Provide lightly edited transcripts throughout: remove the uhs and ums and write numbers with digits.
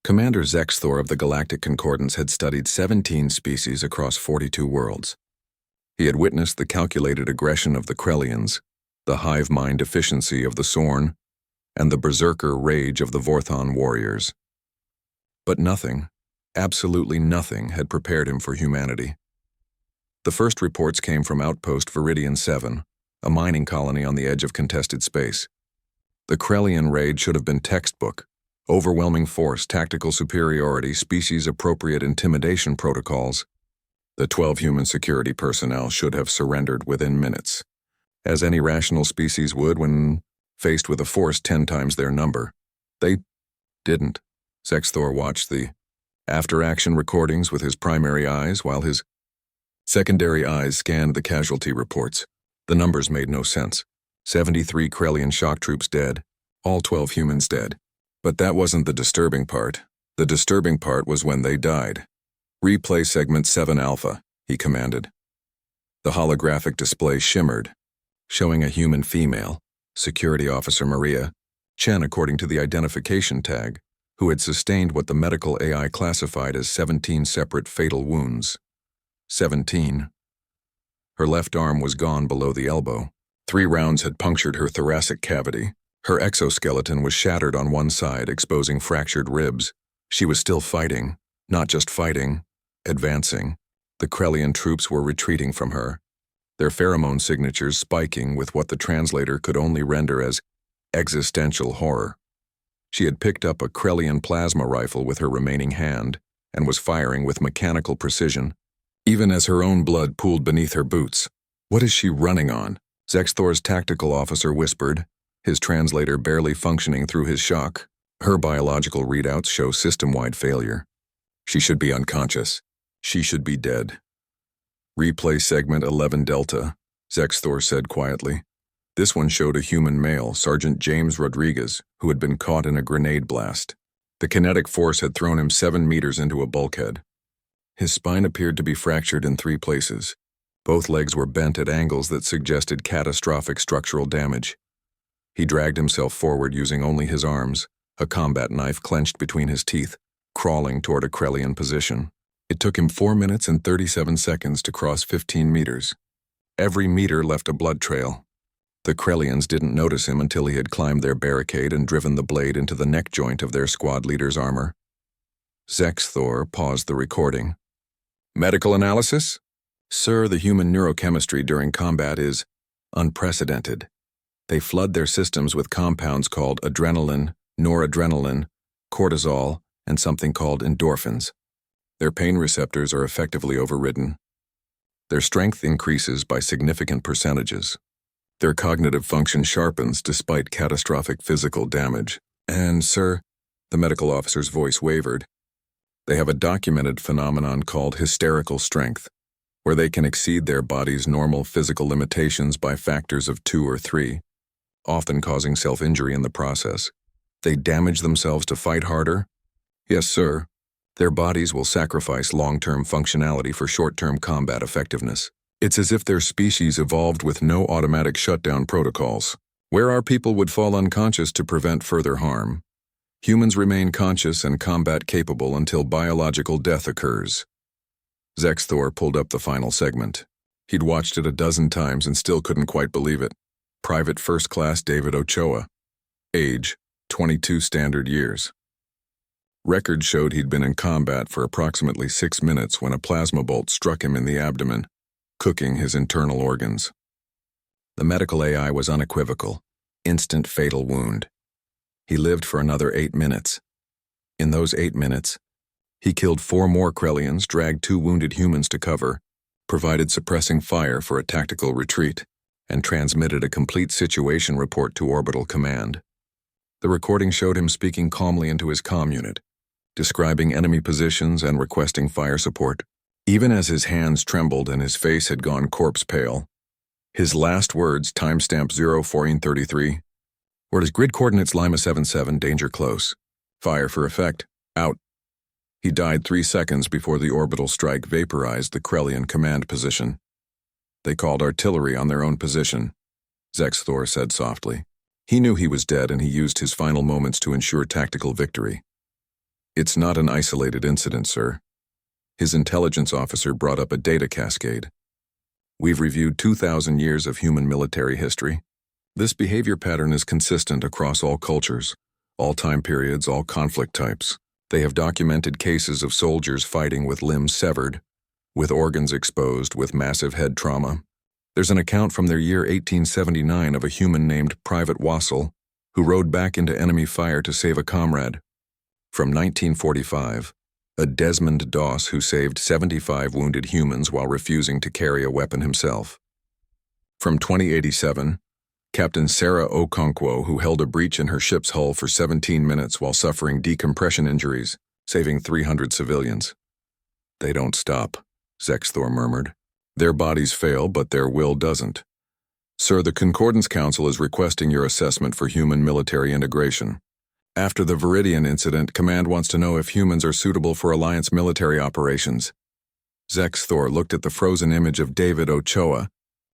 Commander Zexthor of the Galactic Concordance had studied 17 species across 42 worlds. He had witnessed the calculated aggression of the Krellians, the hive mind efficiency of the Sorn, and the berserker rage of the Vorthon warriors. But nothing, absolutely nothing, had prepared him for humanity. The first reports came from Outpost Viridian 7, a mining colony on the edge of contested space. The Krellian raid should have been textbook. Overwhelming force, tactical superiority, species-appropriate intimidation protocols. The 12 human security personnel should have surrendered within minutes, as any rational species would when faced with a force 10 times their number. They didn't. Zexthor watched the after-action recordings with his primary eyes while his secondary eyes scanned the casualty reports. The numbers made no sense. 73 Krellian shock troops dead, all 12 humans dead. But that wasn't the disturbing part. The disturbing part was when they died. "Replay segment 7 Alpha," he commanded. The holographic display shimmered, showing a human female, Security Officer Maria, Chen according to the identification tag, who had sustained what the medical AI classified as 17 separate fatal wounds. 17. Her left arm was gone below the elbow. 3 rounds had punctured her thoracic cavity. Her exoskeleton was shattered on one side, exposing fractured ribs. She was still fighting, not just fighting, advancing. The Krellian troops were retreating from her, their pheromone signatures spiking with what the translator could only render as existential horror. She had picked up a Krellian plasma rifle with her remaining hand and was firing with mechanical precision, even as her own blood pooled beneath her boots. "What is she running on?" Zexthor's tactical officer whispered, his translator barely functioning through his shock. "Her biological readouts show system-wide failure. She should be unconscious. She should be dead." "Replay segment 11 Delta," Zexthor said quietly. This one showed a human male, Sergeant James Rodriguez, who had been caught in a grenade blast. The kinetic force had thrown him 7 meters into a bulkhead. His spine appeared to be fractured in 3 places. Both legs were bent at angles that suggested catastrophic structural damage. He dragged himself forward using only his arms, a combat knife clenched between his teeth, crawling toward a Krellian position. It took him 4 minutes and 37 seconds to cross 15 meters. Every meter left a blood trail. The Krellians didn't notice him until he had climbed their barricade and driven the blade into the neck joint of their squad leader's armor. Zexthor paused the recording. "Medical analysis?" "Sir, the human neurochemistry during combat is unprecedented. They flood their systems with compounds called adrenaline, noradrenaline, cortisol, and something called endorphins. Their pain receptors are effectively overridden. Their strength increases by significant percentages. Their cognitive function sharpens despite catastrophic physical damage. And, sir," the medical officer's voice wavered, "they have a documented phenomenon called hysterical strength, where they can exceed their body's normal physical limitations by factors of 2 or 3. Often causing self-injury in the process. They damage themselves to fight harder? Yes, sir. Their bodies will sacrifice long-term functionality for short-term combat effectiveness. It's as if their species evolved with no automatic shutdown protocols. Where our people would fall unconscious to prevent further harm, humans remain conscious and combat-capable until biological death occurs." Zexthor pulled up the final segment. He'd watched it a dozen times and still couldn't quite believe it. Private First Class David Ochoa. Age, 22 standard years. Records showed he'd been in combat for approximately 6 minutes when a plasma bolt struck him in the abdomen, cooking his internal organs. The medical AI was unequivocal. Instant fatal wound. He lived for another 8 minutes. In those 8 minutes, he killed 4 more Krellians, dragged 2 wounded humans to cover, provided suppressing fire for a tactical retreat, and transmitted a complete situation report to Orbital Command. The recording showed him speaking calmly into his comm unit, describing enemy positions and requesting fire support. Even as his hands trembled and his face had gone corpse pale, his last words, timestamp 0433, were his grid coordinates Lima 77, danger close. Fire for effect, out. He died 3 seconds before the orbital strike vaporized the Krellian command position. "They called artillery on their own position," Zexthor said softly. He knew he was dead and he used his final moments to ensure tactical victory. It's not an isolated incident, sir. His intelligence officer brought up a data cascade. We've reviewed 2,000 years of human military history. This behavior pattern is consistent across all cultures, all time periods, all conflict types. They have documented cases of soldiers fighting with limbs severed, with organs exposed, with massive head trauma. There's an account from their year 1879 of a human named Private Wassel, who rode back into enemy fire to save a comrade. From 1945, a Desmond Doss who saved 75 wounded humans while refusing to carry a weapon himself. From 2087, Captain Sarah Okonkwo, who held a breach in her ship's hull for 17 minutes while suffering decompression injuries, saving 300 civilians. They don't stop, Zexthor murmured. Their bodies fail, but their will doesn't. Sir, the Concordance Council is requesting your assessment for human military integration. After the Viridian incident, Command wants to know if humans are suitable for Alliance military operations. Zexthor looked at the frozen image of David Ochoa,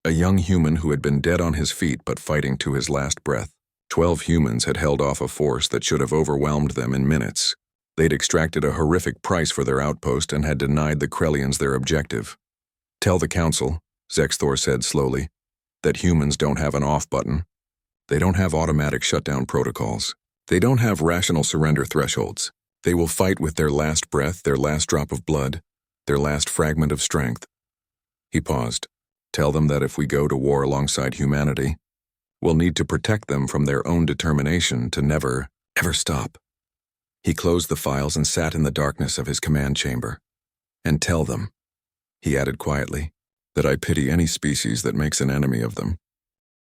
a young human who had been dead on his feet but fighting to his last breath. 12 humans had held off a force that should have overwhelmed them in minutes. They'd extracted a horrific price for their outpost and had denied the Krellians their objective. Tell the Council, Zexthor said slowly, that humans don't have an off button. They don't have automatic shutdown protocols. They don't have rational surrender thresholds. They will fight with their last breath, their last drop of blood, their last fragment of strength. He paused. Tell them that if we go to war alongside humanity, we'll need to protect them from their own determination to never, ever stop. He closed the files and sat in the darkness of his command chamber. And tell them, he added quietly, that I pity any species that makes an enemy of them.